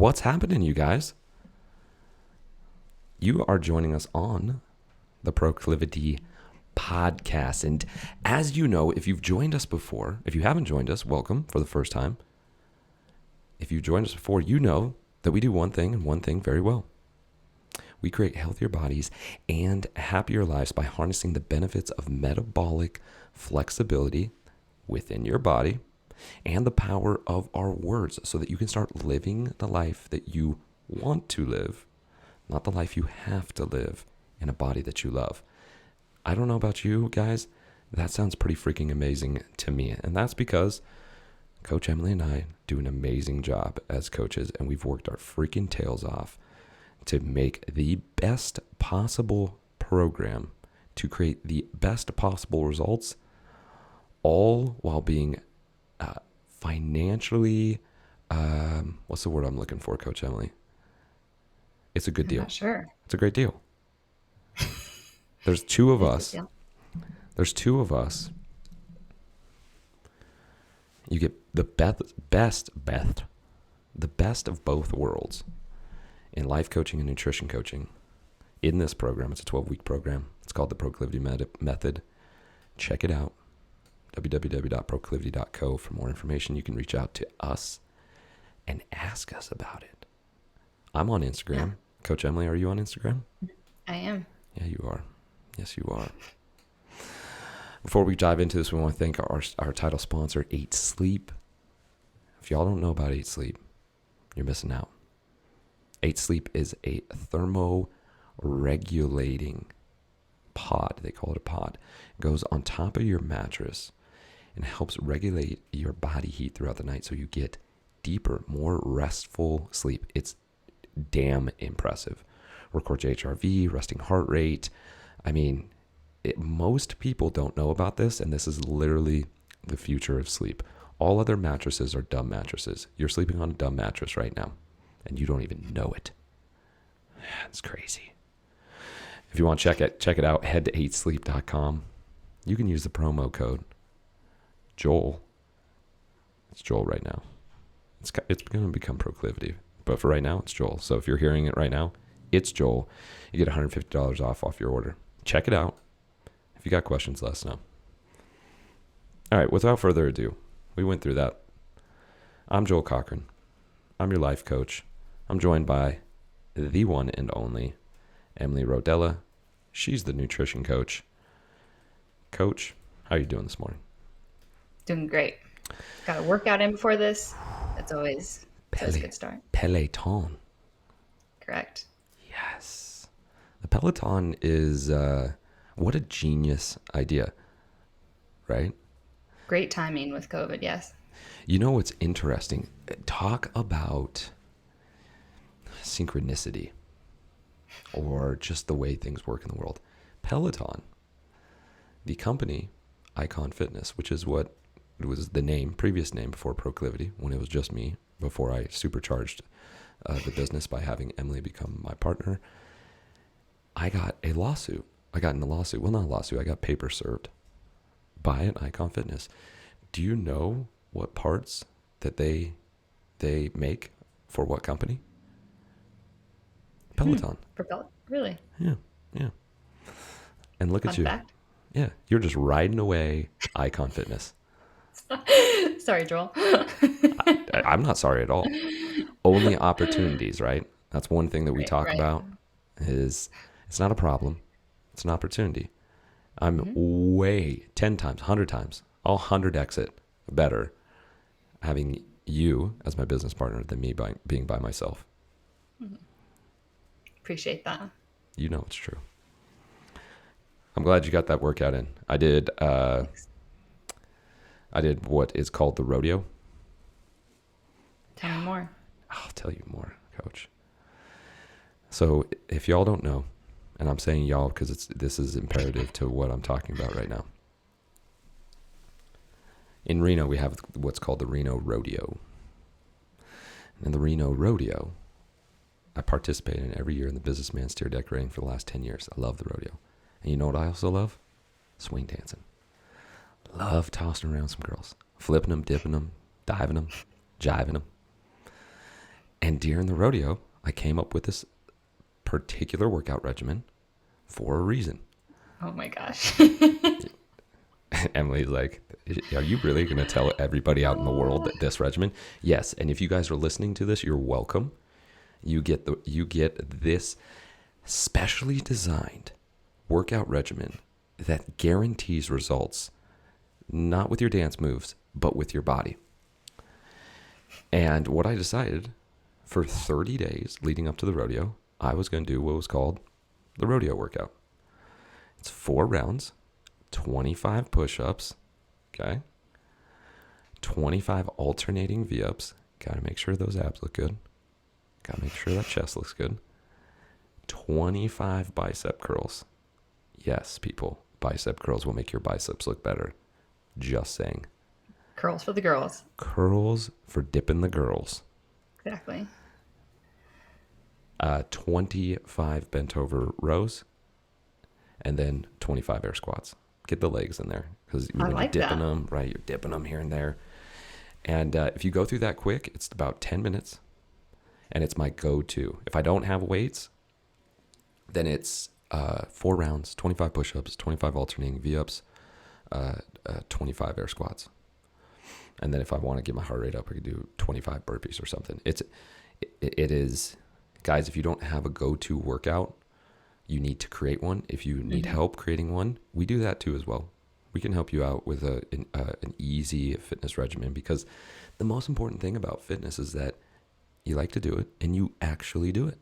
What's happening, you guys? You are joining us on the Proclivity podcast. And as you know, if you've joined us before, if you haven't joined us, welcome for the first time. If you've joined us before, you know that we do one thing and one thing very well. We create healthier bodies and happier lives by harnessing the benefits of metabolic flexibility within your body and the power of our words so that you can start living the life that you want to live, not the life you have to live in a body that you love. I don't know about you guys, that sounds pretty freaking amazing to me. And that's because Coach Emily and I do an amazing job as coaches, and we've worked our freaking tails off to make the best possible program to create the best possible results, all while being financially, what's the word I'm looking for, Coach Emily? It's a good deal. I'm not sure. It's a great deal. There's two of us. There's two of us. You get the best of both worlds in life coaching and nutrition coaching. In this program, it's a 12-week program. It's called the Proclivity Method. Check it out. www.proclivity.co for more information. You can reach out to us and ask us about it. I'm on Instagram. Yeah. Coach Emily, are you on Instagram? I am. Yeah, you are. Yes, you are. Before we dive into this, we want to thank our title sponsor, 8 Sleep. If y'all don't know about 8 Sleep, you're missing out. 8 Sleep is a thermoregulating pod. They call it a pod. It goes on top of your mattress and helps regulate your body heat throughout the night so you get deeper, more restful sleep. It's damn impressive. Records HRV, resting heart rate. I mean, most people don't know about this, and this is literally the future of sleep. All other mattresses are dumb mattresses. You're sleeping on a dumb mattress right now, and you don't even know it. It's crazy. If you want to check it out, head to 8sleep.com. You can use the promo code Joel. It's Joel right now. It's going to become Proclivity, but for right now, it's Joel. So if you're hearing it right now, it's Joel. You get $150 off your order. Check it out. If you got questions, let us know. All right, without further ado, we went through that. I'm Joel Cochran. I'm your life coach. I'm joined by the one and only Emily Rodella. She's the nutrition coach. Coach, how are you doing this morning? Doing great. Got a workout in before this. That's always a good start. Peloton. Correct. Yes. The Peloton is, what a genius idea, right? Great timing with COVID, yes. You know what's interesting? Talk about synchronicity or just the way things work in the world. Peloton, the company, Icon Fitness, which is what it was the previous name before Proclivity, when it was just me, before I supercharged the business by having Emily become my partner. I got in a lawsuit. Well, not a lawsuit. I got paper served by an Icon Fitness. Do you know what parts that they make for what company? Peloton. Really? Yeah. And look at you. Fact. Yeah, you're just riding away Icon Fitness. Sorry, Joel. I'm not sorry at all. Only opportunities, right? That's one thing that we talk about is it's not a problem. It's an opportunity. I'm way 10 times, 100 times, all 100x it better having you as my business partner than me being by myself. Appreciate that. You know it's true. I'm glad you got that workout in. I did what is called the Rodeo. Tell me more. I'll tell you more, Coach. So if y'all don't know, and I'm saying y'all because this is imperative to what I'm talking about right now. In Reno, we have what's called the Reno Rodeo. And the Reno Rodeo, I participate in every year in the Businessman Steer Decorating for the last 10 years. I love the rodeo. And you know what I also love? Swing dancing. Love tossing around some girls. Flipping them, dipping them, diving them, jiving them. And during the rodeo, I came up with this particular workout regimen for a reason. Oh my gosh. Emily's like, are you really going to tell everybody out in the world that this regimen? Yes. And if you guys are listening to this, you're welcome. You get this specially designed workout regimen that guarantees results, not with your dance moves, but with your body. And what I decided for 30 days leading up to the rodeo, I was going to do what was called the Rodeo Workout. It's 4 rounds, 25 push-ups, okay? 25 alternating V-ups. Got to make sure those abs look good. Got to make sure that chest looks good. 25 bicep curls. Yes, people, bicep curls will make your biceps look better. Just saying. Curls for the girls. Curls for dipping the girls. Exactly. 25 bent over rows, and then 25 air squats. Get the legs in there, because when like you're dipping that. them, right, you're dipping them here and there. And if you go through that quick, it's about 10 minutes, and it's my go-to. If I don't have weights, then it's 4 rounds, 25 push-ups, 25 alternating V-ups, 25 air squats. And then if I want to get my heart rate up, I could do 25 burpees or something. It is, guys, if you don't have a go-to workout, you need to create one. If you need help creating one, we do that too as well. We can help you out with an easy fitness regimen, because the most important thing about fitness is that you like to do it and you actually do it.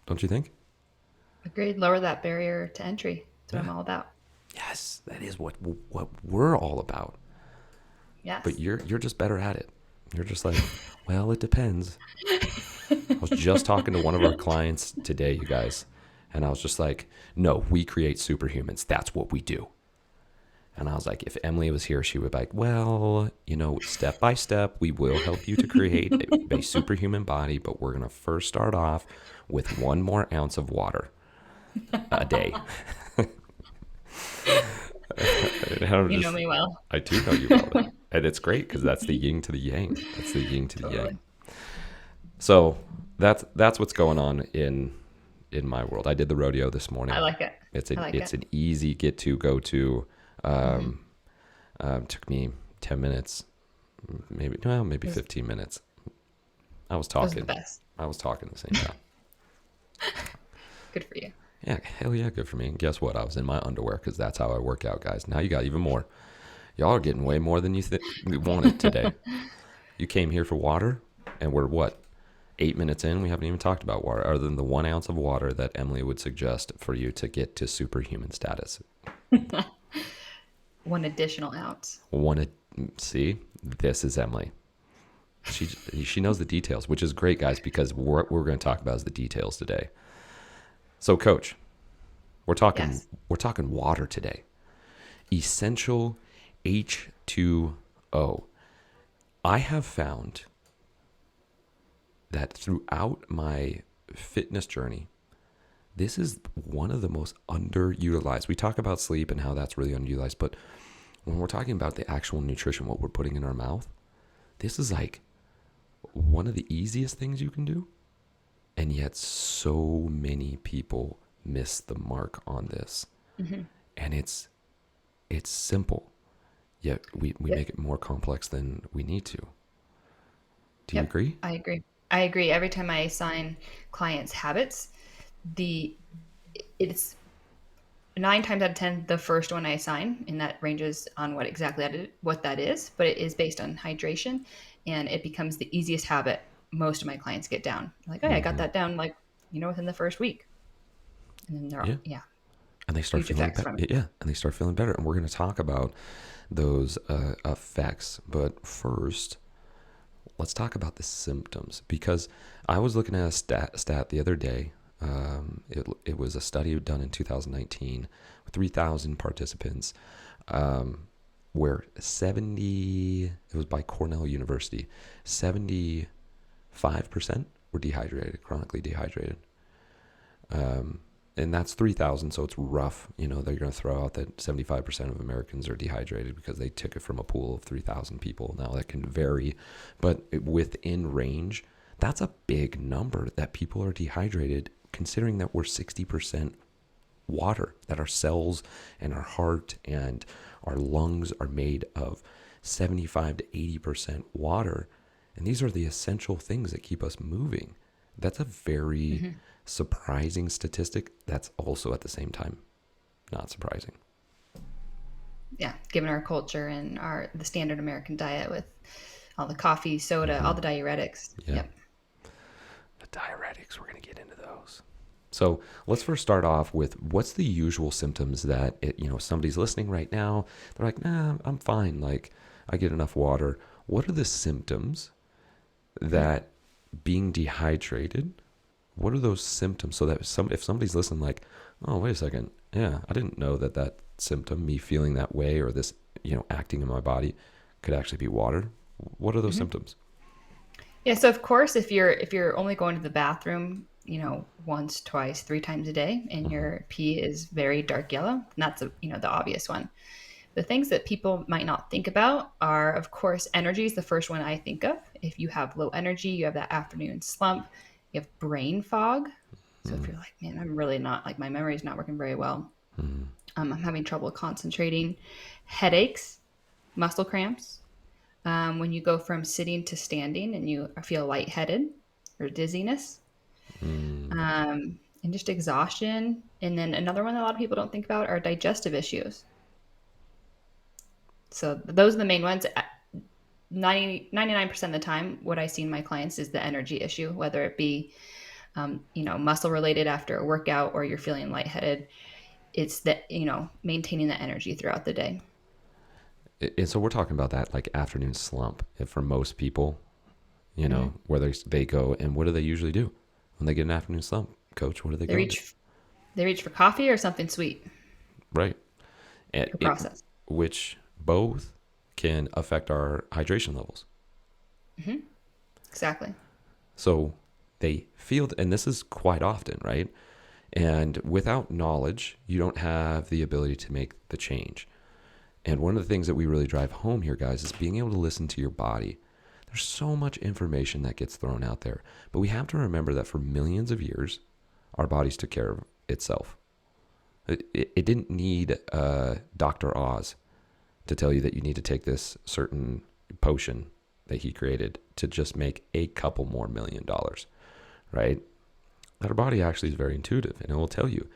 Don't you think? Agreed. Lower that barrier to entry. That's what I'm all about. Yes, that is what we're all about. Yes. But you're just better at it. You're just like, well, it depends. I was just talking to one of our clients today, you guys, and I was just like, no, we create superhumans. That's what we do. And I was like, if Emily was here, she would be like, well, step by step, we will help you to create a superhuman body, but we're going to first start off with 1 more ounce of water a day. You know me well. I do know you well. And it's great, because that's the yin to the yang. That's the yin to the yang. So that's what's going on in my world. I did the rodeo this morning. I like it. It's an easy go to. Took me 10 minutes, maybe 15 minutes. I was talking. Those are the best. I was talking the same time. Good for you. Yeah, hell yeah, good for me. And guess what? I was in my underwear, because that's how I work out, guys. Now you got even more. Y'all are getting way more than you wanted today. You came here for water, and we're 8 minutes in? We haven't even talked about water, other than the 1 ounce of water that Emily would suggest for you to get to superhuman status. 1 additional ounce. See, this is Emily. She knows the details, which is great, guys, because what we're going to talk about is the details today. So, Coach, we're talking water today. Essential H2O. I have found that throughout my fitness journey, this is one of the most underutilized. We talk about sleep and how that's really underutilized, but when we're talking about the actual nutrition, what we're putting in our mouth, this is like one of the easiest things you can do. And yet so many people miss the mark on this. And it's simple, yet we make it more complex than we need to. Do you agree? I agree. Every time I assign clients habits, it's 9 times out of 10 the first one I assign, and that ranges on what that is, but it is based on hydration, and it becomes the easiest habit most of my clients get down. Like, oh, I got that down within the first week, and then they're all, and they start feeling better. Yeah, and they start feeling better. And we're going to talk about those effects, but first, let's talk about the symptoms, because I was looking at a stat the other day. It was a study done in 2019 with 3,000 participants, where it was by Cornell University, 75% were dehydrated, chronically dehydrated. And that's 3,000, so it's rough. They're going to throw out that 75% of Americans are dehydrated because they took it from a pool of 3,000 people. Now that can vary, but within range That's a big number that people are dehydrated, considering that we're 60% water, that our cells and our heart and our lungs are made of 75 to 80% water. And these are the essential things that keep us moving. That's a very surprising statistic. That's also at the same time not surprising. Yeah, given our culture and the standard American diet with all the coffee, soda, all the diuretics. Yeah. Yep. The diuretics, we're going to get into those. So let's first start off with what's the usual symptoms that somebody's listening right now. They're like, nah, I'm fine. Like I get enough water. What are the symptoms that being dehydrated? What are those symptoms? So that if somebody's listening, like, oh, wait a second, yeah, I didn't know that symptom, me feeling that way, or this, acting in my body, could actually be water. What are those symptoms? Yeah, so of course, if you're only going to the bathroom, once, twice, three times a day, and your pee is very dark yellow, that's the obvious one. The things that people might not think about are, of course, energy is the first one I think of. If you have low energy, you have that afternoon slump, you have brain fog. So if you're like, man, I'm really not, like, my memory is not working very well. I'm having trouble concentrating, headaches, muscle cramps. When you go from sitting to standing and you feel lightheaded or dizziness, and just exhaustion. And then another one that a lot of people don't think about are digestive issues. So those are the main ones. 99% of the time, what I see in my clients is the energy issue, whether it be, muscle related after a workout or you're feeling lightheaded. It's that, maintaining the energy throughout the day. And so we're talking about that like afternoon slump. And for most people, where they go, and what do they usually do when they get an afternoon slump? Coach, what do they They go do? reach for coffee or something sweet Right. And or processed. which both can affect our hydration levels. Exactly. So they feel, and this is quite often, right? And without knowledge, you don't have the ability to make the change. And one of the things that we really drive home here, guys, is being able to listen to your body. There's so much information that gets thrown out there, but we have to remember that for millions of years, our bodies took care of itself. It didn't need Dr. Oz to tell you that you need to take this certain potion that he created to just make a couple more $1 million, right? That our body actually is very intuitive, and it will tell you,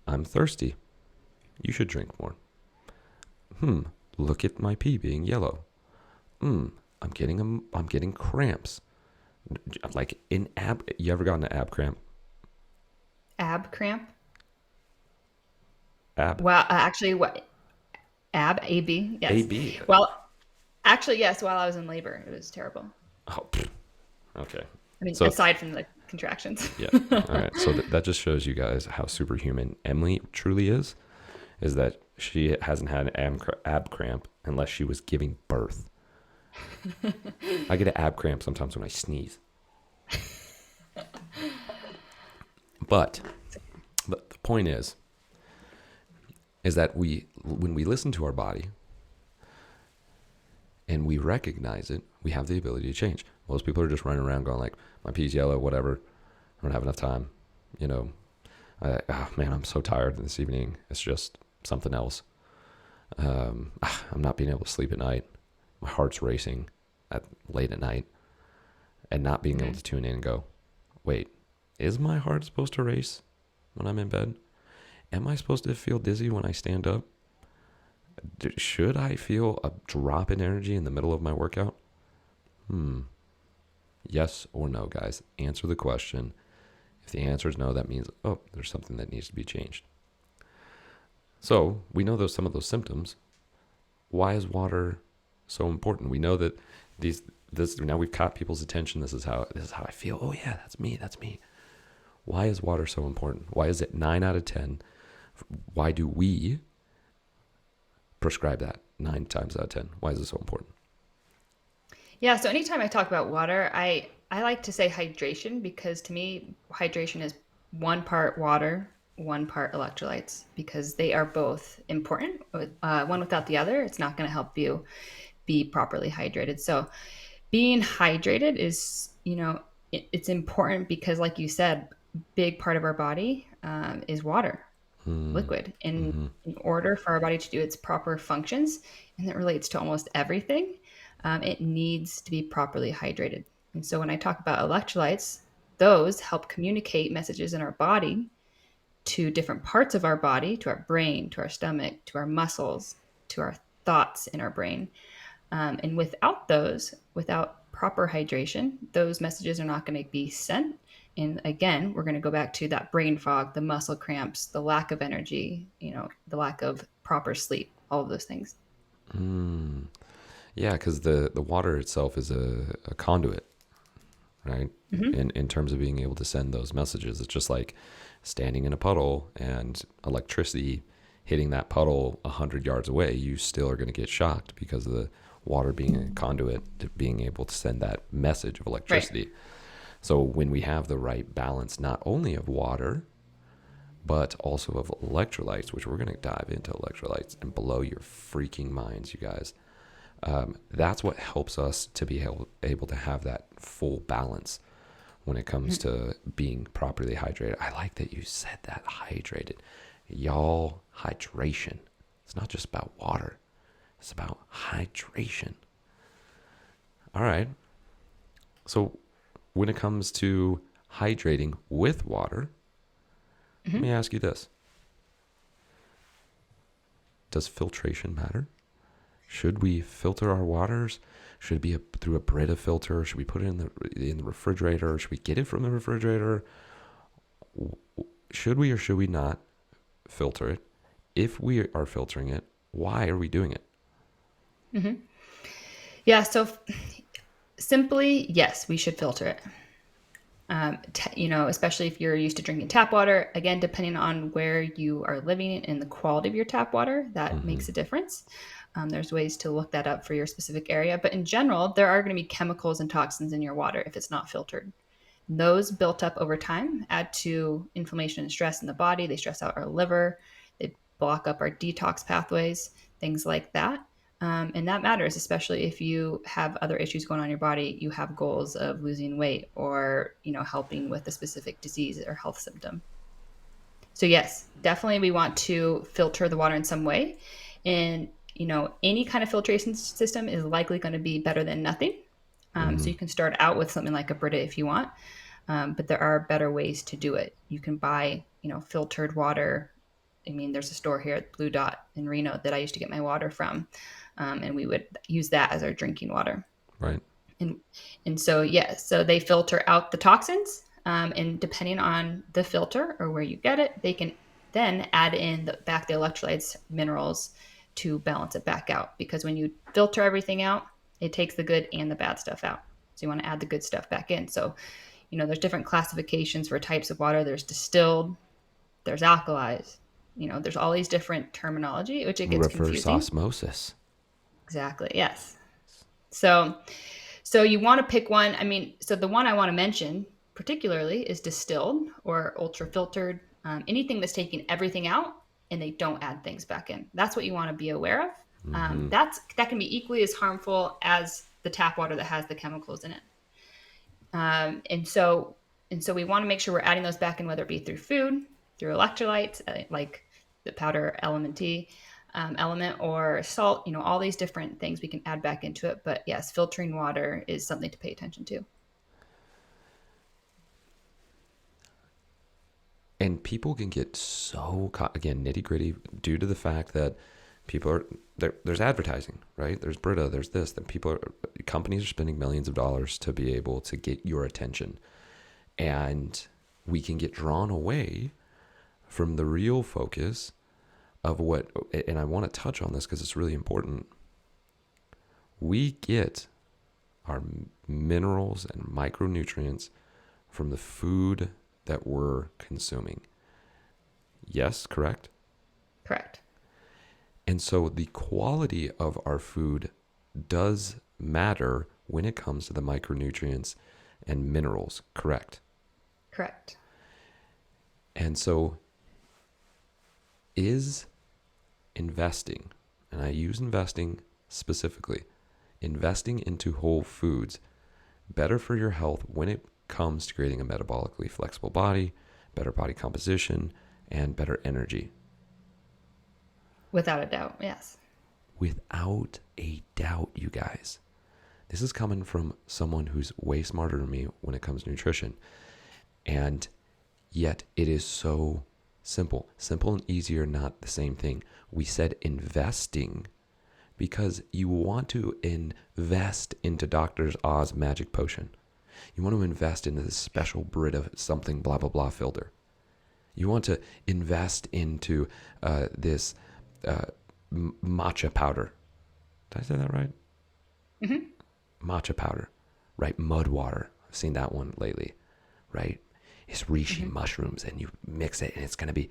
I'm thirsty. You should drink more. Look at my pee being yellow. I'm getting cramps. Like you ever gotten an ab cramp? Ab cramp. Ab? Well, actually, what AB? Yes. AB. Well, actually, yes. While I was in labor, it was terrible. Oh, okay. I mean, So aside from the contractions. yeah. All right. So that just shows you guys how superhuman Emily truly is that she hasn't had an ab cramp unless she was giving birth. I get an ab cramp sometimes when I sneeze. But the point is that when we listen to our body and we recognize it, we have the ability to change. Most people are just running around going like, my pee's yellow, whatever. I don't have enough time. Man, I'm so tired this evening. It's just something else. I'm not being able to sleep at night. My heart's racing late at night, and not being able to tune in and go, wait, is my heart supposed to race when I'm in bed? Am I supposed to feel dizzy when I stand up? Should I feel a drop in energy in the middle of my workout? Yes or no, guys. Answer the question. If the answer is no, that means, there's something that needs to be changed. So we know some of those symptoms. Why is water so important? We know that now we've caught people's attention. This is how I feel. Oh yeah, that's me. Why is water so important? Why is it 9 out of 10? Why do we prescribe that 9 times out of 10? Why is it so important? Yeah. So anytime I talk about water, I like to say hydration, because to me, hydration is 1 part water, 1 part electrolytes, because they are both important. One without the other, it's not going to help you be properly hydrated. So being hydrated is, it's important because, like you said, big part of our body is water, Mm, liquid. And mm-hmm. in order for our body to do its proper functions, and that relates to almost everything, it needs to be properly hydrated. And so when I talk about electrolytes, those help communicate messages in our body to different parts of our body, to our brain, to our stomach, to our muscles, to our thoughts in our brain. And without those, without proper hydration, those messages are not going to be sent. And again, we're going to go back to that brain fog, the muscle cramps, the lack of energy, the lack of proper sleep, all of those things. Mm. Yeah, because the water itself is a conduit, right? Mm-hmm. In terms of being able to send those messages. It's just like standing in a puddle and electricity hitting that puddle 100 yards away. You still are going to get shocked because of the water being a conduit to being able to send that message of Right. electricity. So when we have the right balance, not only of water, but also of electrolytes, which we're going to dive into electrolytes and blow your freaking minds, you guys. That's what helps us to be able to have that full balance when it comes to being properly hydrated. I like that you said that, hydrated. Y'all, hydration. It's not just about water, it's about hydration. All right. So when it comes to hydrating with water, let Mm-hmm. me ask you this. Does filtration matter? Should we filter our waters? Should it be through a Brita filter? Should we put it in the refrigerator? Should we get it from the refrigerator? Should we or should we not filter it? If we are filtering it, why are we doing it? Mm-hmm. Yeah. So simply, yes, we should filter it. Especially if you're used to drinking tap water. Again, depending on where you are living and the quality of your tap water, that Mm-hmm. makes a difference. There's ways to look that up for your specific area. But in general, there are going to be chemicals and toxins in your water if it's not filtered. Those built up over time add to inflammation and stress in the body. They stress out our liver, they block up our detox pathways, things like that. And that matters, especially if you have other issues going on in your body. You have goals of losing weight or, helping with a specific disease or health symptom. So yes, definitely we want to filter the water in some way. And, any kind of filtration system is likely going to be better than nothing. So Mm-hmm. you can start out with something like a Brita if you want, but there are better ways to do it. You can buy, filtered water. I mean, there's a store here at Blue Dot in Reno that I used to get my water from, and we would use that as our drinking water. Right. And and so yeah, so they filter out the toxins, and depending on the filter or where you get it, they can then add in back the electrolytes, minerals to balance it back out. Because when you filter everything out, it takes the good and the bad stuff out. So you want to add the good stuff back in. So there's different classifications for types of water. There's distilled, there's alkalis. There's all these different terminology, which it gets Reverse confusing. osmosis. Exactly. Yes. So so you want to pick one. I mean, so the one I want to mention particularly is distilled or ultra filtered. Anything that's taking everything out and they don't add things back in. That's what you want to be aware of. Mm-hmm. That can be equally as harmful as the tap water that has the chemicals in it. And so we want to make sure we're adding those back in, whether it be through food, through electrolytes, like the powder element T, element, or salt. All these different things we can add back into it. But yes, filtering water is something to pay attention to. And people can get so caught, again, nitty gritty, due to the fact that people are there's advertising, right? There's Brita, there's this. Then companies are spending millions of dollars to be able to get your attention, and we can get drawn away from the real focus of what. And I want to touch on this because it's really important. We get our minerals and micronutrients from the food that we're consuming. Yes, correct? Correct. And so the quality of our food does matter when it comes to the micronutrients and minerals, correct? Correct. And so is investing, and I use investing specifically, investing into whole foods better for your health when it comes to creating a metabolically flexible body, better body composition, and better energy. Without a doubt, yes. Without a doubt, you guys. This is coming from someone who's way smarter than me when it comes to nutrition. And yet it is so simple. Simple and easier, not the same thing. We said investing because you want to invest into Dr. Oz magic potion. You want to invest into this special Brita something blah, blah, blah filter. You want to invest into this matcha powder. Did I say that right? Mm-hmm. Matcha powder, right? Mud water. I've seen that one lately, right? It's reishi mushrooms, and you mix it, and it's going to be...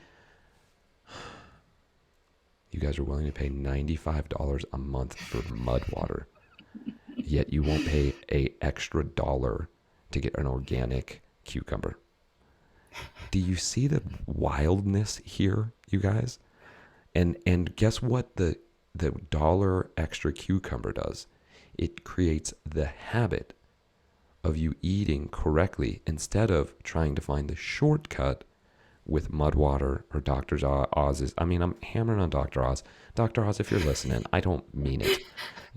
You guys are willing to pay $95 a month for mud water, yet you won't pay a extra dollar to get an organic cucumber. Do you see the wildness here, you guys? And guess what the dollar extra cucumber does? It creates the habit of you eating correctly instead of trying to find the shortcut with mud water or Dr. Oz's. I mean, I'm hammering on Dr. Oz. Dr. Oz, if you're listening, I don't mean it.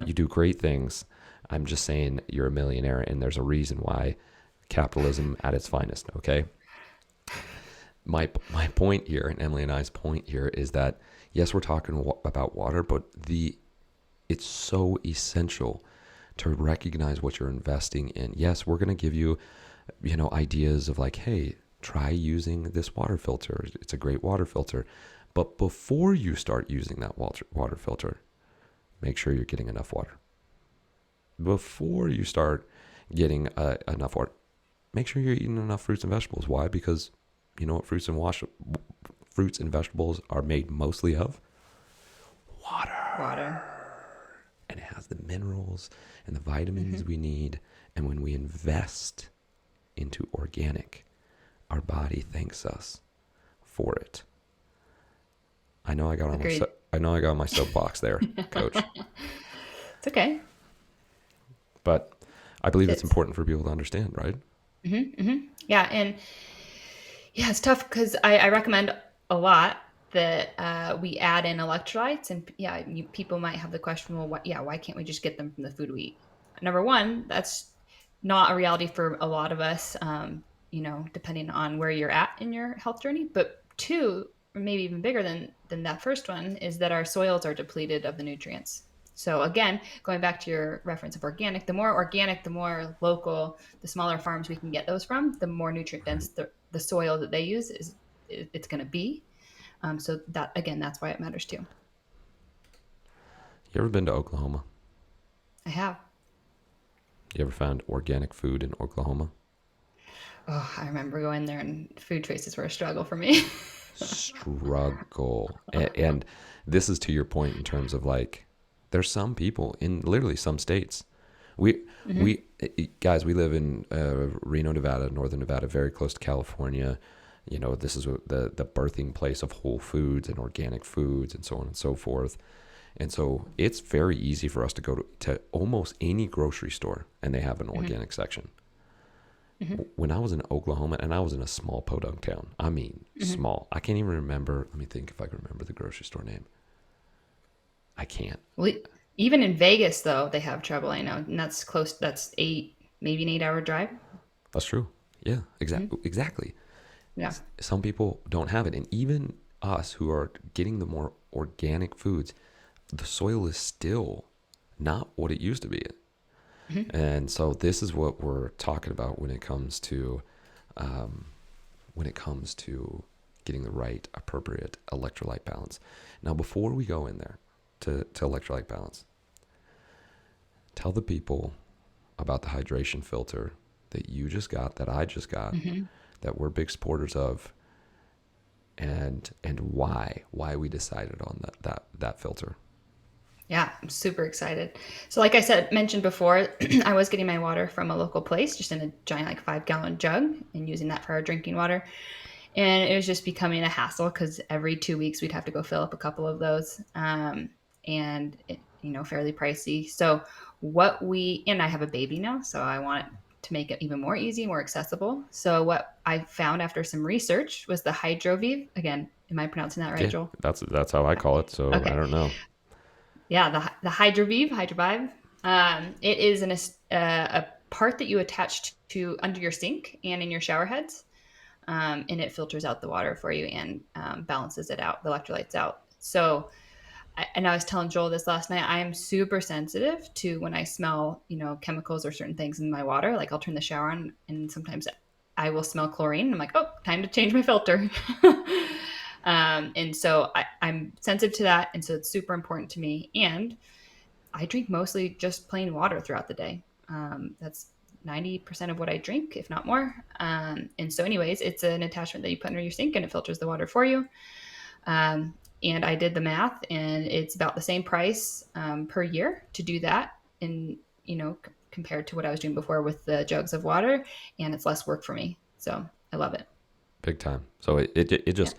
You do great things. I'm just saying you're a millionaire, and there's a reason why capitalism at its finest, okay? My point here, and Emily and I's point here, is that, yes, we're talking about water, but it's so essential to recognize what you're investing in. Yes, we're going to give you, ideas of like, hey, try using this water filter. It's a great water filter. But before you start using that water filter, make sure you're getting enough water. Before you start getting enough water, make sure you're eating enough fruits and vegetables. Why? Because you know what fruits and vegetables are made mostly of? Water. And it has the minerals and the vitamins we need. And when we invest into organic, our body thanks us for it. I know I got on my soapbox there, Coach. It's okay. But I believe it's important for people to understand, right? Yeah, and yeah, it's tough because I recommend a lot that we add in electrolytes, and people might have the question, well, why can't we just get them from the food we eat? Number one, that's not a reality for a lot of us, depending on where you're at in your health journey. But two, or maybe even bigger than that first one, is that our soils are depleted of the nutrients. So again, going back to your reference of organic, the more local, the smaller farms we can get those from, the more nutrient dense the soil that they use it's going to be. So that's why it matters too. You ever been to Oklahoma? I have. You ever found organic food in Oklahoma? Oh, I remember going there, and food choices were a struggle for me. Struggle. And this is to your point in terms of like, there's some people in literally some states. We live in Reno, Nevada, northern Nevada, very close to California. This is the birthing place of whole foods and organic foods and so on and so forth. And so it's very easy for us to go to almost any grocery store, and they have an organic section. When I was in Oklahoma, and I was in a small podunk town, I mean, small. I can't even remember. Let me think if I can remember the grocery store name. I can't. Well, even in Vegas, though, they have trouble, I know. And that's close. That's maybe an 8-hour drive. That's true. Yeah, exactly. Yeah. Some people don't have it. And even us who are getting the more organic foods, the soil is still not what it used to be. And so this is what we're talking about when it comes to getting the right, appropriate electrolyte balance. Now, before we go in there to electrolyte balance, tell the people about the hydration filter that you just got, that I just got, that we're big supporters of, and why we decided on that filter. Yeah, I'm super excited. So like I mentioned before, I was getting my water from a local place, just in a giant 5-gallon jug, and using that for our drinking water. And it was just becoming a hassle because every 2 weeks we'd have to go fill up a couple of those. And fairly pricey. So and I have a baby now, so I want to make it even more easy, more accessible. So what I found after some research was the Hydroviv. Again, am I pronouncing that right, Okay, Joel? that's how I call it. So I Okay. don't know. Yeah, the Hydroviv. It is a part that you attach to under your sink and in your shower heads, and it filters out the water for you and balances it out, the electrolytes out. So, and I was telling Joel this last night. I am super sensitive to when I smell, chemicals or certain things in my water. Like I'll turn the shower on, and sometimes I will smell chlorine. I'm like, oh, time to change my filter. And so I'm sensitive to that, and so it's super important to me. And I drink mostly just plain water throughout the day. That's 90% of what I drink, if not more. And so, anyways, it's an attachment that you put under your sink and it filters the water for you. And I did the math, and it's about the same price per year to do that. And, compared to what I was doing before with the jugs of water, and it's less work for me. So I love it. Big time. So it Yeah. just,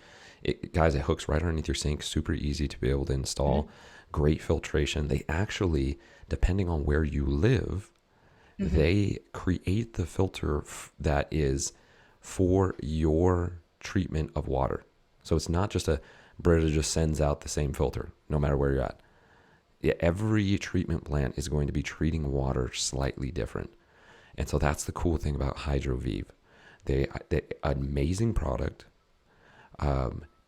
guys, it hooks right underneath your sink. Super easy to be able to install. Mm-hmm. Great filtration. They actually, depending on where you live, Mm-hmm. they create the filter that is for your treatment of water. So it's not just Brita just sends out the same filter no matter where you're at. Yeah, every treatment plant is going to be treating water slightly different. And so that's the cool thing about Hydroviv. They amazing product,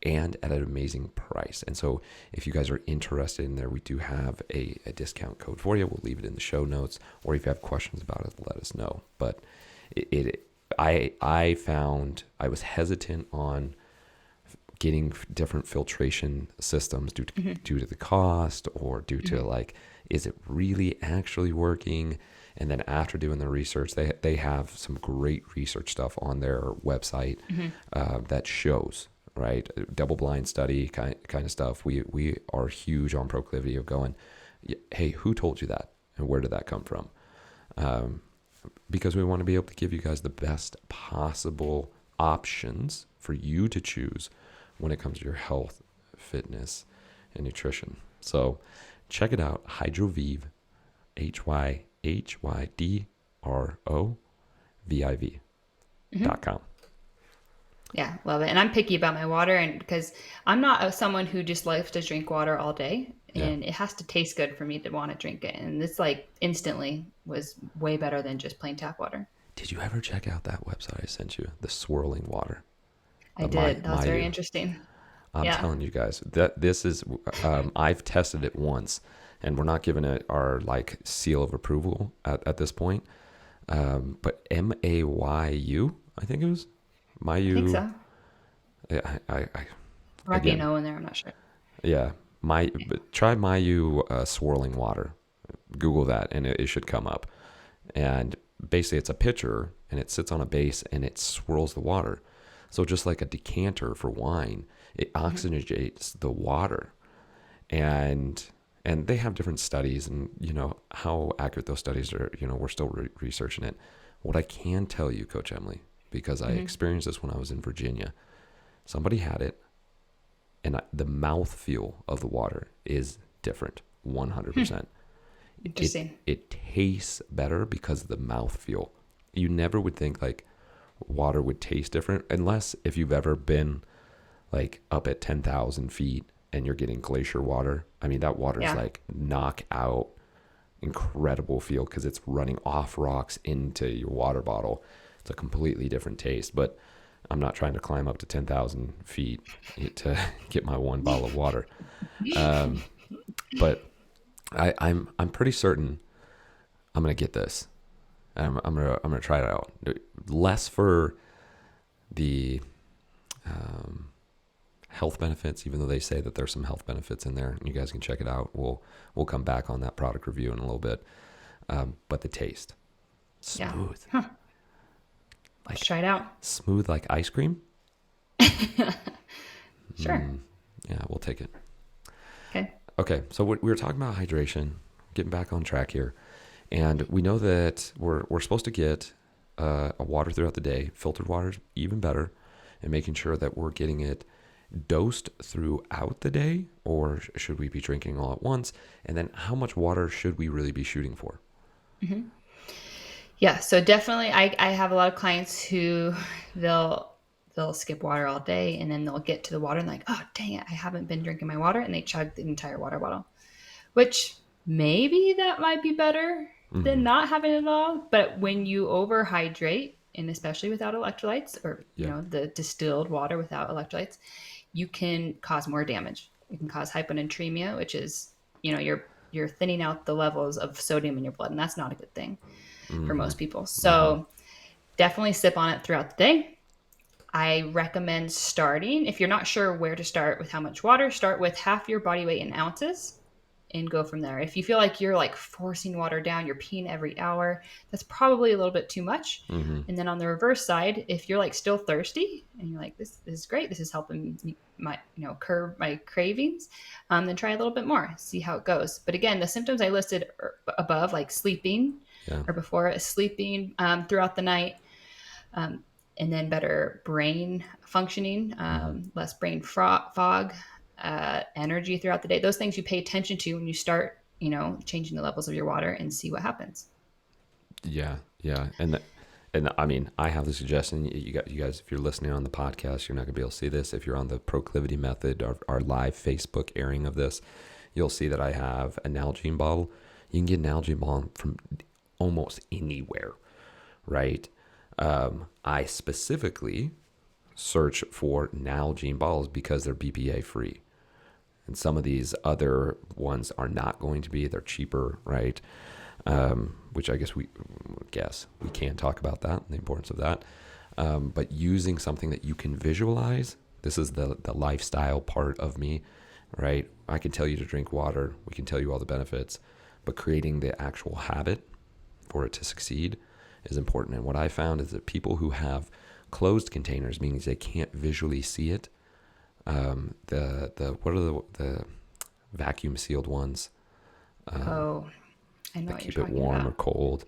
and at an amazing price. And so if you guys are interested in there, we do have a discount code for you. We'll leave it in the show notes, or if you have questions about it, let us know. But I found I was hesitant on getting different filtration systems due to the cost, or due to like, is it really actually working? And then after doing the research, they have some great research stuff on their website that shows, right, double blind study kind of stuff. We are huge on Proclivity of going, hey, who told you that, and where did that come from? Because we want to be able to give you guys the best possible options for you to choose when it comes to your health, fitness, and nutrition. So check it out, Hydroviv, HYHYDROVIV.com. Yeah, love it. And I'm picky about my water, and because I'm not someone who just likes to drink water all day, Yeah. and it has to taste good for me to want to drink it. And this like instantly was way better than just plain tap water. Did you ever check out that website I sent you? The swirling water. I The did. That was very Mayu. interesting. I'm Yeah. telling you guys that this is, I've tested it once, and we're not giving it our like seal of approval at this point. But Mayu, I think it was I think Mayu. so. I There might be an again, O in there. I'm not sure. yeah, but try Mayu swirling water. Google that, and it should come up. And basically, it's a pitcher, and it sits on a base, and it swirls the water. So just like a decanter for wine, it oxygenates the water, and they have different studies, and how accurate those studies are. We're still researching it. What I can tell you, Coach Emily, because I experienced this when I was in Virginia, somebody had it, and the mouth feel of the water is different, 100%. Interesting. It tastes better because of the mouth feel. You never would think like water would taste different, unless if you've ever been like up at 10,000 feet and you're getting glacier water. I mean, that water is Yeah. like knockout, incredible feel because it's running off rocks into your water bottle. It's a completely different taste, but I'm not trying to climb up to 10,000 feet to get my one bottle of water. But I'm pretty certain I'm gonna get this. I'm gonna try it out. Less for the health benefits, even though they say that there's some health benefits in there. You guys can check it out. We'll come back on that product review in a little bit. But the taste, Yeah. smooth, Let's try it out. smooth like ice cream. Sure. Yeah, we'll take it. Okay. Okay, so we were talking about hydration, getting back on track here, and we know that we're supposed to get a water throughout the day. Filtered water is even better, and making sure that we're getting it dosed throughout the day, or should we be drinking all at once? And then how much water should we really be shooting for? Yeah, so definitely I have a lot of clients who they'll they'll skip water all day and then they'll get to the water and like, oh dang it, I haven't been drinking my water, and they chug the entire water bottle. Which maybe that might be better than Hmm. not having it at all. But when you overhydrate, and especially without electrolytes, or Yeah. the distilled water without electrolytes, you can cause more damage. You can cause hyponatremia, which is you're thinning out the levels of sodium in your blood, and that's not a good thing for Hmm. most people. Hmm. So definitely sip on it throughout the day. I recommend starting, if you're not sure where to start with how much water, start with half your body weight in ounces and go from there. If you feel like you're like forcing water down, you're peeing every hour, that's probably a little bit too much. Hmm. And then on the reverse side, if you're like still thirsty and you're like, this is great, this is helping me curb my cravings, then try a little bit more, see how it goes. But again, the symptoms I listed above, like sleeping Yeah. or before sleeping throughout the night, um, and then better brain functioning, Hmm. less brain fog, energy throughout the day. Those things you pay attention to when you start, changing the levels of your water and see what happens. Yeah. Yeah. And I mean, I have the suggestion. You guys, if you're listening on the podcast, you're not gonna be able to see this. If you're on the Proclivity Method, our live Facebook airing of this, you'll see that I have a Nalgene bottle. You can get an Nalgene bottle from almost anywhere, right? I specifically search for Nalgene bottles because they're BPA free. And some of these other ones are not going to be. They're cheaper, right? Which I guess we can talk about that, the importance of that. But using something that you can visualize, this is the lifestyle part of me, right? I can tell you to drink water. We can tell you all the benefits, but creating the actual habit for it to succeed is important. And what I found is that people who have closed containers, meaning they can't visually see it, the what are the vacuum sealed ones Oh, I know that what you're keep it talking warm or about. cold?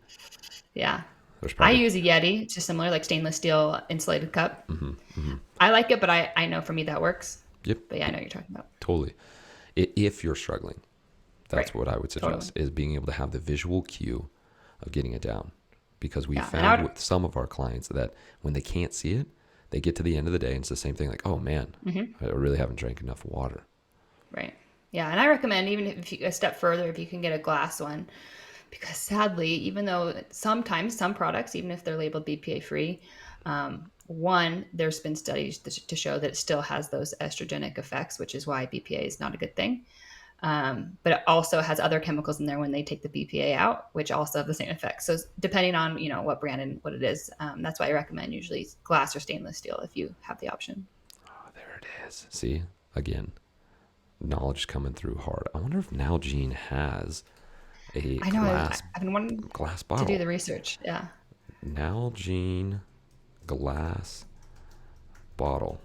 Yeah. There's I probably use a Yeti, just similar, like stainless steel insulated cup. hmm. Hmm. I like it, but I know for me that works. Yep, But yeah, I know what you're talking about. totally. If you're struggling, Right. that's what I would Totally. suggest, is being able to have the visual cue of getting it down. Because we Yeah. And I found would, with some of our clients that when they can't see it, they get to the end of the day and it's the same thing, like, oh man, mhm. I really haven't drank enough water. Right. Yeah. And I recommend, even if you a step further, if you can get a glass one, because sadly, even though sometimes some products, even if they're labeled BPA free, one, there's been studies to show that it still has those estrogenic effects, which is why BPA is not a good thing. But it also has other chemicals in there when they take the BPA out, which also have the same effects. So depending on what brand and what it is, that's why I recommend usually glass or stainless steel if you have the option. Oh, there it is. See, again, knowledge coming through hard. I wonder if Nalgene has a I know I've been wanting glass to do bottle. the research. Yeah. Nalgene glass bottle.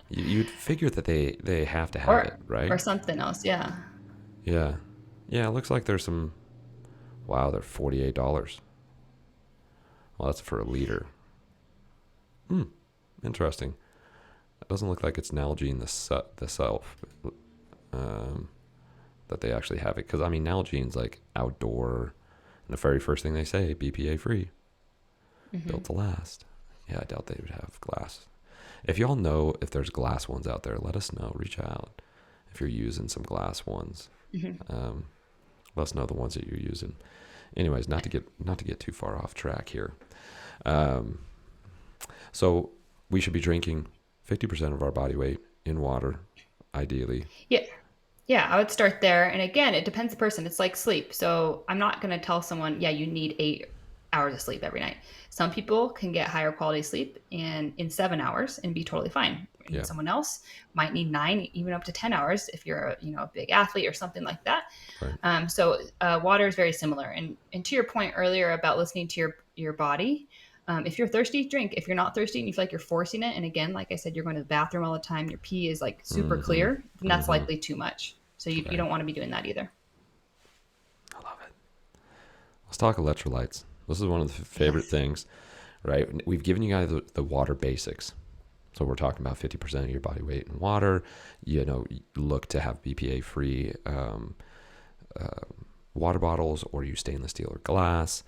You'd figure that they have to have it, Or right? something else. Yeah. Yeah. Yeah, it looks like there's some. Wow, they're $48. Well, that's for a liter. Hmm, interesting. It doesn't look like it's Nalgene the self um, that they actually have it. Because, I mean, Nalgene's like outdoor. And the very first thing they say, BPA free, Hmm. built to last. Yeah, I doubt they would have glass. If y'all know if there's glass ones out there, let us know. Reach out if you're using some glass ones. Hmm. Um, let us know the ones that you're using. Anyways, not to get too far off track here. Um, so we should be drinking 50% of our body weight in water, ideally. Yeah. Yeah, I would start there. And again, it depends the person. It's like sleep. So I'm not going to tell someone, yeah, you need 8 hours of sleep every night. Some people can get higher quality sleep and in 7 hours and be totally fine. And Yeah, someone else might need 9, even up to 10 hours if you're a big athlete or something like that. right. Water is very similar. And to your point earlier about listening to your body, if you're thirsty, drink. If you're not thirsty and you feel like you're forcing it, and again, like I said, you're going to the bathroom all the time, your pee is like super Mm-hmm. clear, then that's Mm-hmm. likely too much. So you Right. don't want to be doing that either. I love it. Let's talk electrolytes. This is one of the favorite Yes. things, right? We've given you guys the water basics. So we're talking about 50% of your body weight in water. Look to have BPA free water bottles or use stainless steel or glass.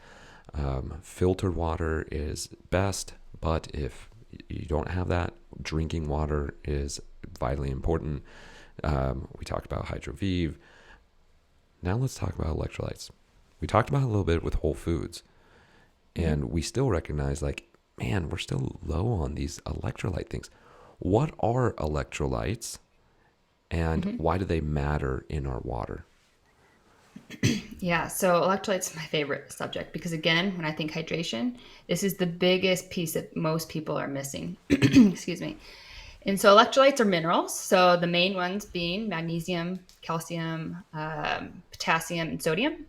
Filtered water is best, but if you don't have that, drinking water is vitally important. We talked about HydroViv. Now let's talk about electrolytes. We talked about it a little bit with whole foods, and we still recognize, like, man, we're still low on these electrolyte things. What are electrolytes, and why do they matter in our water? Yeah, so electrolytes are my favorite subject because, again, when I think hydration, this is the biggest piece that most people are missing. Excuse me. And so electrolytes are minerals. So the main ones being magnesium, calcium, potassium, and sodium.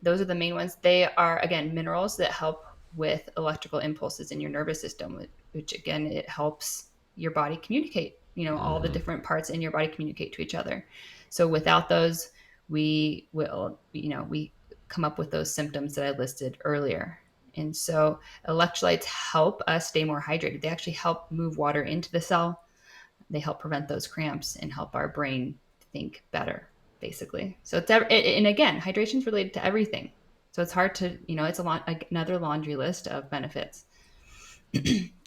Those are the main ones. They are, again, minerals that help with electrical impulses in your nervous system, which, again, it helps your body communicate. All the different parts in your body communicate to each other. So without those, we we come up with those symptoms that I listed earlier. And so electrolytes help us stay more hydrated. They actually help move water into the cell. They help prevent those cramps and help our brain think better, basically. So and again, hydration is related to everything. So it's hard to, it's another laundry list of benefits.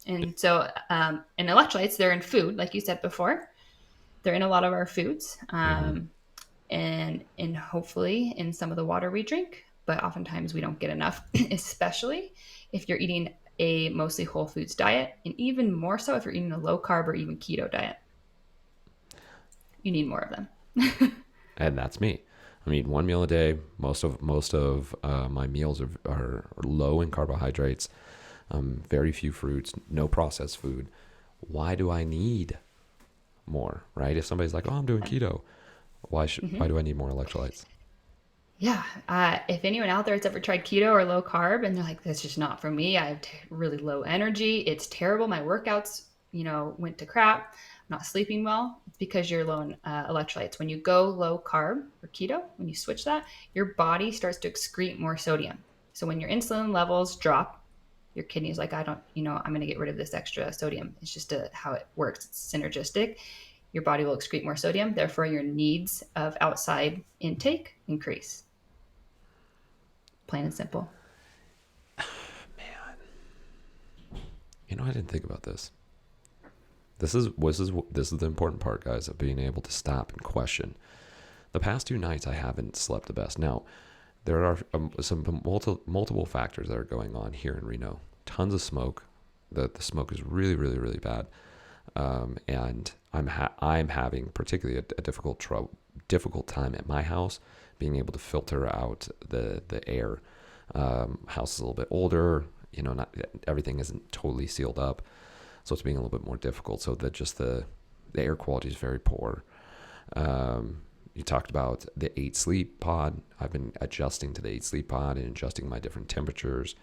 And so, and electrolytes, they're in food, like you said before. They're in a lot of our foods, and hopefully in some of the water we drink. But oftentimes we don't get enough, especially if you're eating a mostly whole foods diet, and even more so if you're eating a low carb or even keto diet. You need more of them. And that's me. I eat one meal a day. Most of my meals are low in carbohydrates. Very few fruits, no processed food. Why do I need more? Right? If somebody's like, "Oh, I'm doing keto," why do I need more electrolytes? Yeah. If anyone out there has ever tried keto or low carb and they're like, "That's just not for me. I have really low energy. It's terrible. My workouts, went to crap. I'm not sleeping well." It's because you're low in electrolytes. When you go low carb or keto, when you switch that, your body starts to excrete more sodium. So when your insulin levels drop, your kidney's like, I'm going to get rid of this extra sodium. It's just how it works. It's synergistic. Your body will excrete more sodium. Therefore, your needs of outside intake increase. Plain and simple. Man, I didn't think about this. This is the important part, guys, of being able to stop and question. The past 2 nights, I haven't slept the best. Now, there are some multiple factors that are going on here in Reno. Tons of smoke. The smoke is really, really, really bad. And I'm having particularly a difficult time at my house being able to filter out the air. House is a little bit older. Not everything isn't totally sealed up, so it's being a little bit more difficult. So that just the air quality is very poor. You talked about the 8 sleep pod. I've been adjusting to the 8 sleep pod and adjusting my different temperatures.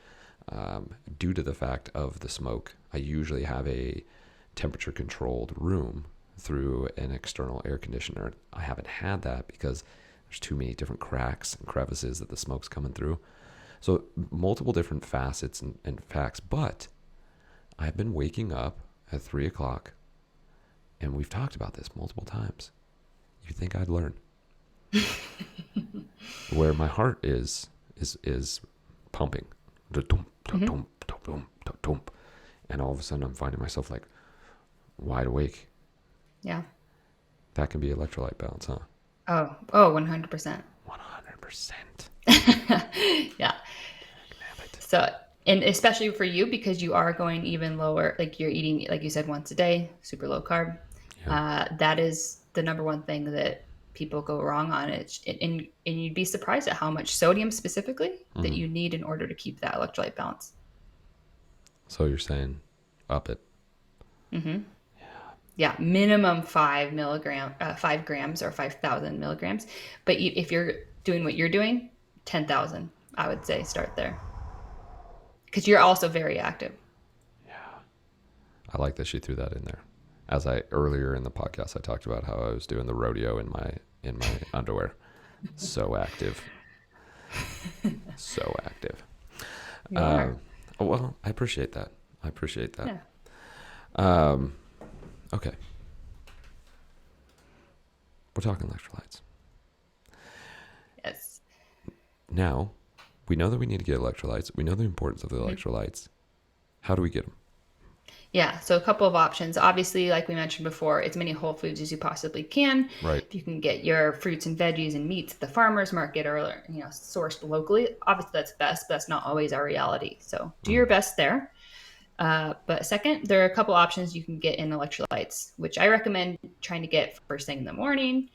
Due to the fact of the smoke, I usually have a temperature controlled room through an external air conditioner. I haven't had that because there's too many different cracks and crevices that the smoke's coming through. So multiple different facets and facts, but I've been waking up at 3 o'clock, and we've talked about this multiple times. You think I'd learn? Where my heart is pumping, and all of a sudden I'm finding myself like wide awake. Yeah. That can be electrolyte balance, huh? Oh, 100%. 100%. Yeah. So, and especially for you, because you are going even lower, like you're eating, like you said, once a day, super low carb. Yeah. That is the number one thing that people go wrong on it. And you'd be surprised at how much sodium specifically that you need in order to keep that electrolyte balance. So you're saying up it. Yeah, minimum 5 grams or 5,000 milligrams. But if you're doing what you're doing, 10,000, I would say start there. Because you're also very active. Yeah. I like that she threw that in there. As earlier in the podcast, I talked about how I was doing the rodeo in my underwear. So active. So active. Well, I appreciate that. Yeah. Okay. We're talking electrolytes. Yes. Now, we know that we need to get electrolytes. We know the importance of the electrolytes. How do we get them? Yeah, so a couple of options. Obviously, like we mentioned before, as many whole foods as you possibly can. Right. If you can get your fruits and veggies and meats at the farmer's market or sourced locally, obviously that's best, but that's not always our reality. So do your best there. But second, there are a couple options you can get in electrolytes, which I recommend trying to get first thing in the morning,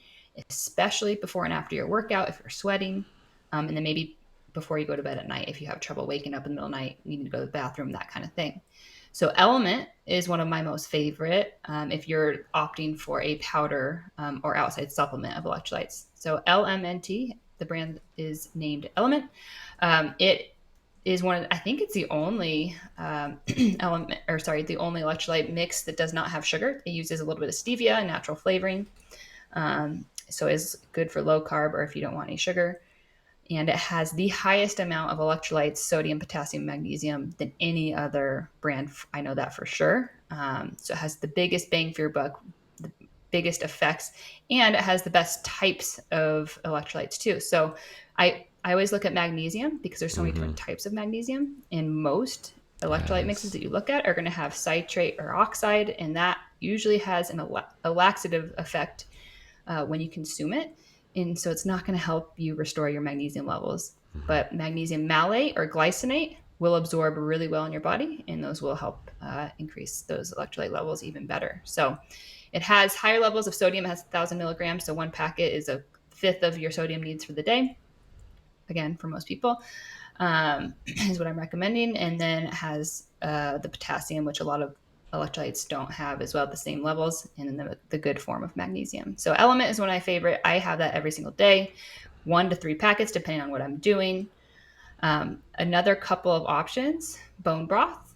especially before and after your workout if you're sweating, and then maybe before you go to bed at night if you have trouble waking up in the middle of the night, you need to go to the bathroom, that kind of thing. So Element is one of my most favorite if you're opting for a powder or outside supplement of electrolytes. So LMNT, the brand is named Element. It is I think it's the only the only electrolyte mix that does not have sugar. It uses a little bit of stevia and natural flavoring. So it's good for low carb or if you don't want any sugar. And it has the highest amount of electrolytes, sodium, potassium, magnesium than any other brand. I know that for sure. So it has the biggest bang for your buck, the biggest effects, and it has the best types of electrolytes too. So I always look at magnesium because there's so many different types of magnesium, and most electrolyte mixes that you look at are going to have citrate or oxide, and that usually has a laxative effect when you consume it. And so it's not going to help you restore your magnesium levels. But magnesium malate or glycinate will absorb really well in your body, and those will help increase those electrolyte levels even better. So it has higher levels of sodium. It has 1,000 milligrams. So one packet is a fifth of your sodium needs for the day. Again, for most people, is what I'm recommending. And then it has the potassium, which a lot of electrolytes don't have as well, the same levels, and then the good form of magnesium. So Element is one of my favorite. I have that every single day, 1 to 3 packets, depending on what I'm doing. Another couple of options, bone broth,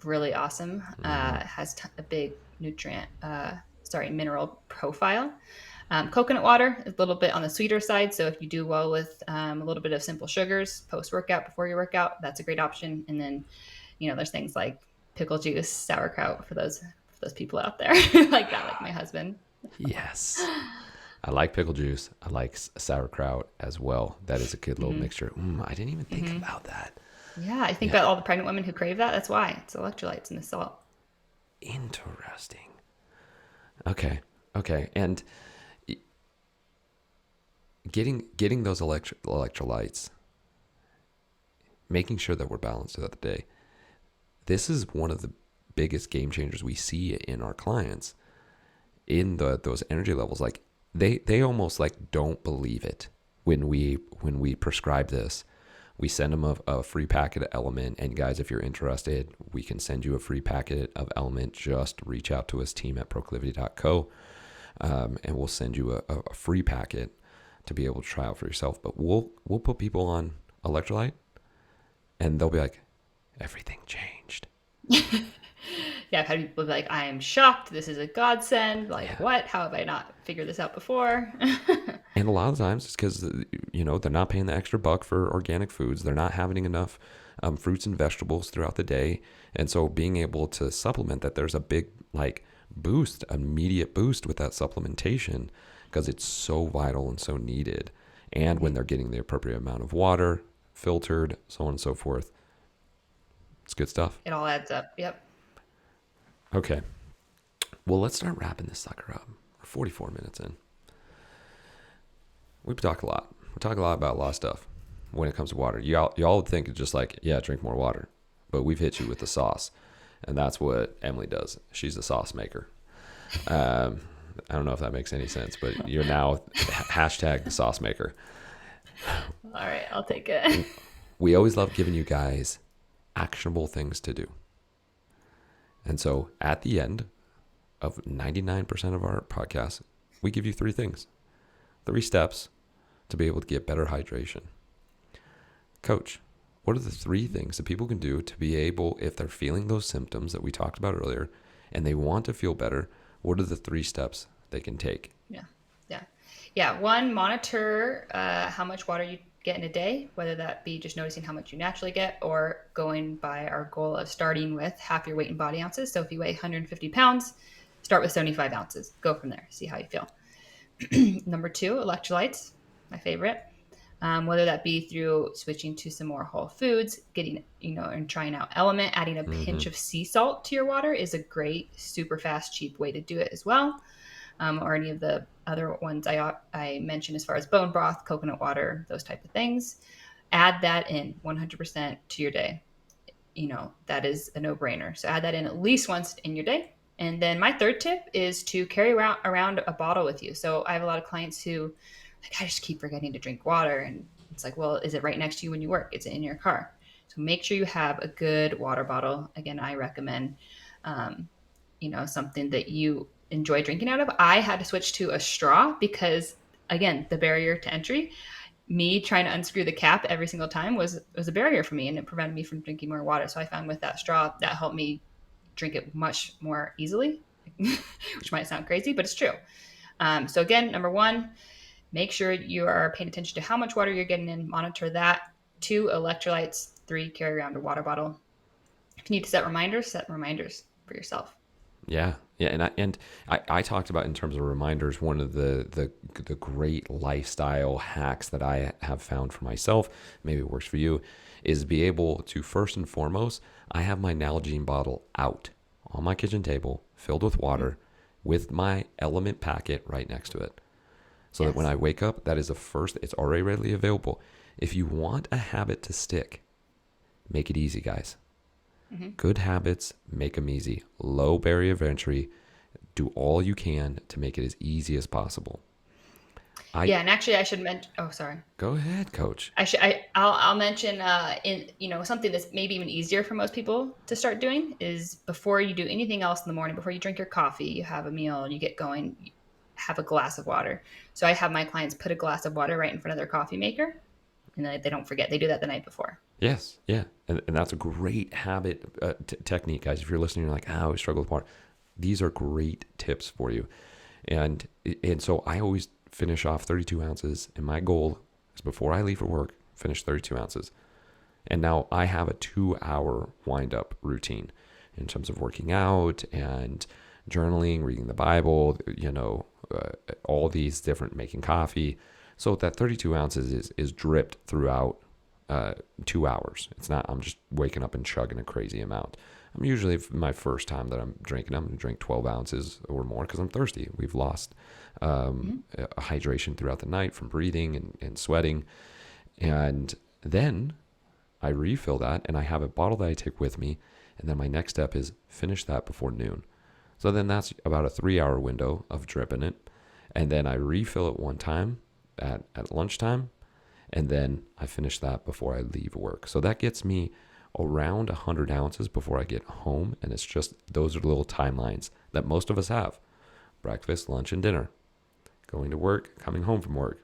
really awesome. Has a big mineral profile. Coconut water is a little bit on the sweeter side. So if you do well with a little bit of simple sugars post-workout, before your workout, that's a great option. And then, there's things like pickle juice, sauerkraut for those people out there like that, like my husband. Yes. I like pickle juice. I like sauerkraut as well. That is a good little mixture. I didn't even think about that. Yeah, I think about all the pregnant women who crave that. That's why. It's electrolytes and the salt. Interesting. Okay. And getting those electrolytes, making sure that we're balanced throughout the day. This is one of the biggest game changers we see in our clients in those energy levels. Like they almost like don't believe it when we prescribe this. We send them a free packet of Element, and guys, if you're interested, we can send you a free packet of Element. Just reach out to us, team at proclivity.co, and we'll send you a free packet to be able to try out for yourself. But we'll put people on electrolyte, and they'll be like, everything changed. Yeah, I've had people be like, I am shocked. This is a godsend. Like, what? How have I not figured this out before? And a lot of times it's because, they're not paying the extra buck for organic foods. They're not having enough fruits and vegetables throughout the day. And so being able to supplement that, there's a big immediate boost with that supplementation because it's so vital and so needed. And when they're getting the appropriate amount of water, filtered, so on and so forth, it's good stuff. It all adds up. Yep. Okay. Well, let's start wrapping this sucker up. We're 44 minutes in. We talk a lot. We talk a lot about a lot of stuff when it comes to water. Y'all would think it's just like, yeah, drink more water. But we've hit you with the sauce. And that's what Emily does. She's the sauce maker. I don't know if that makes any sense, but you're now hashtag the sauce maker. All right, I'll take it. We always love giving you guys actionable things to do. And so at the end of 99% of our podcasts, we give you 3 things, 3 steps to be able to get better hydration. Coach, what are the 3 things that people can do to be able, if they're feeling those symptoms that we talked about earlier and they want to feel better, what are the 3 steps they can take? Yeah. 1, monitor how much water you get in a day, whether that be just noticing how much you naturally get or going by our goal of starting with half your weight in body ounces. So if you weigh 150 pounds, start with 75 ounces. Go from there. See how you feel. Number 2, electrolytes, my favorite. whether that be through switching to some more whole foods, getting, and trying out Element, adding a Mm-hmm. pinch of sea salt to your water is a great, super fast, cheap way to do it as well. Or any of the other ones I mentioned as far as bone broth, coconut water, those type of things. Add that in 100% to your day. That is a no-brainer. So add that in at least once in your day. And then my third tip is to carry around a bottle with you. So I have a lot of clients who, like, I just keep forgetting to drink water. And it's like, well, is it right next to you when you work? Is it in your car? So make sure you have a good water bottle. Again, I recommend, something that you enjoy drinking out of. I had to switch to a straw because, again, the barrier to entry, me trying to unscrew the cap every single time was a barrier for me, and it prevented me from drinking more water. So I found with that straw that helped me drink it much more easily, which might sound crazy, but it's true. So again, number one, make sure you are paying attention to how much water you're getting in. Monitor that. 2, electrolytes. 3, carry around a water bottle. If you need to set reminders for yourself. Yeah, yeah, and I talked about in terms of reminders. One of the great lifestyle hacks that I have found for myself, maybe it works for you, is be able to first and foremost, I have my Nalgene bottle out on my kitchen table, filled with water, with my Element packet right next to it, so that when Yes. I wake up, that is the first. It's already readily available. If you want a habit to stick, make it easy, guys. Mm-hmm. Good habits, make them easy. Low barrier of entry. Do all you can to make it as easy as possible. I Yeah, and actually, I should mention. Oh, sorry. Go ahead, coach. I'll mention in something that's maybe even easier for most people to start doing is before you do anything else in the morning, before you drink your coffee, you have a meal, you get going, you have a glass of water. So I have my clients put a glass of water right in front of their coffee maker, and they don't forget. They do that the night before. Yes, yeah, and that's a great habit technique, guys. If you're listening, you're like, I struggle with water. These are great tips for you, and so I always finish off 32 ounces, and my goal is before I leave for work, finish 32 ounces. And now I have a 2-hour wind up routine in terms of working out and journaling, reading the Bible, all these different, making coffee. So that 32 ounces is dripped throughout 2 hours. It's not, I'm just waking up and chugging a crazy amount. I'm usually, my first time that I'm drinking, I'm going to drink 12 ounces or more because I'm thirsty. We've lost hydration throughout the night from breathing and sweating. And then I refill that, and I have a bottle that I take with me. And then my next step is finish that before noon. So then that's about a 3-hour window of dripping it. And then I refill it one time at lunchtime. And then I finish that before I leave work. So that gets me around 100 ounces before I get home. And it's just, those are the little timelines that most of us have: breakfast, lunch, and dinner, going to work, coming home from work.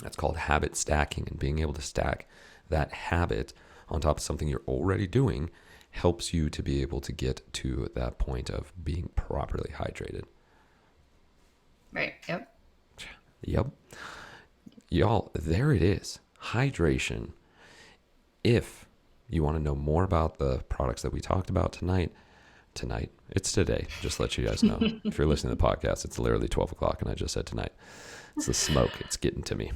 That's called habit stacking, and being able to stack that habit on top of something you're already doing helps you to be able to get to that point of being properly hydrated. Right. Yep. Yep. Y'all, there it is. Hydration. If you want to know more about the products that we talked about tonight, it's today, just to let you guys know. If you're listening to the podcast, it's literally 12 o'clock, and I just said tonight. It's the smoke. It's getting to me.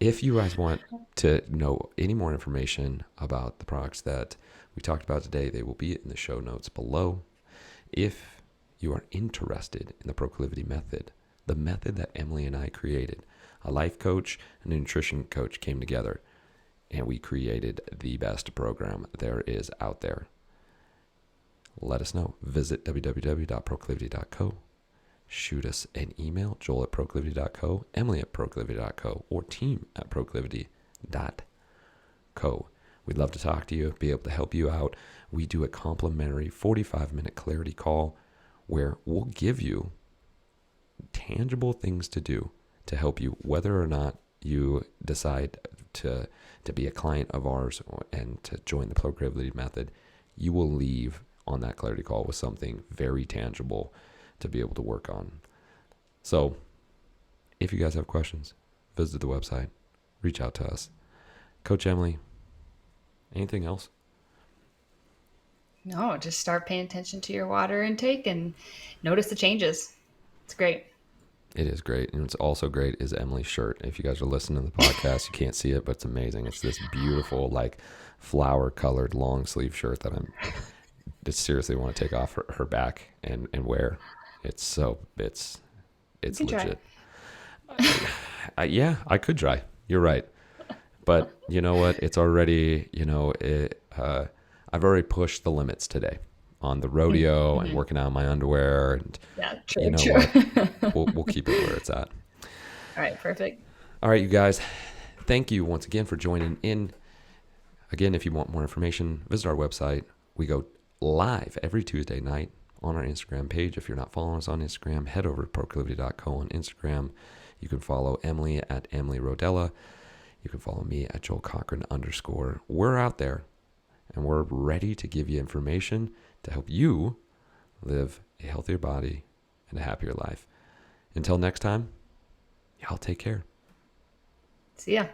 If you guys want to know any more information about the products that we talked about today, they will be in the show notes below. If you are interested in the Proclivity Method, the method that Emily and I created, a life coach and a nutrition coach came together, and we created the best program there is out there. Let us know. Visit www.proclivity.co. Shoot us an email, joel@proclivity.co, emily@proclivity.co, or team@proclivity.co. We'd love to talk to you, be able to help you out. We do a complimentary 45-minute clarity call where we'll give you tangible things to do to help you, whether or not you decide to be a client of ours and to join the Proclivity Method. You will leave on that clarity call with something very tangible to be able to work on. So if you guys have questions, visit the website, reach out to us. Coach Emily, anything else? No, just start paying attention to your water intake and notice the changes. It's great. It is great. And what's also great is Emily's shirt. If you guys are listening to the podcast, you can't see it, but it's amazing. It's this beautiful, like flower colored long sleeve shirt that I'm just seriously want to take off her back and wear. It's You can try. legit. Yeah, I could try. You're right. But you know what? It's already, I've already pushed the limits today on the rodeo and Mm-hmm. working out in my underwear. And Yeah, you true, know true. what? We'll keep it where it's at. All right, perfect. All right, you guys. Thank you once again for joining in. Again, if you want more information, visit our website. We go live every Tuesday night on our Instagram page. If you're not following us on Instagram, head over to proclivity.co on Instagram. You can follow Emily at Emily Rodella. You can follow me at Joel Cochran _. We're out there and we're ready to give you information to help you live a healthier body and a happier life. Until next time, y'all take care. See ya.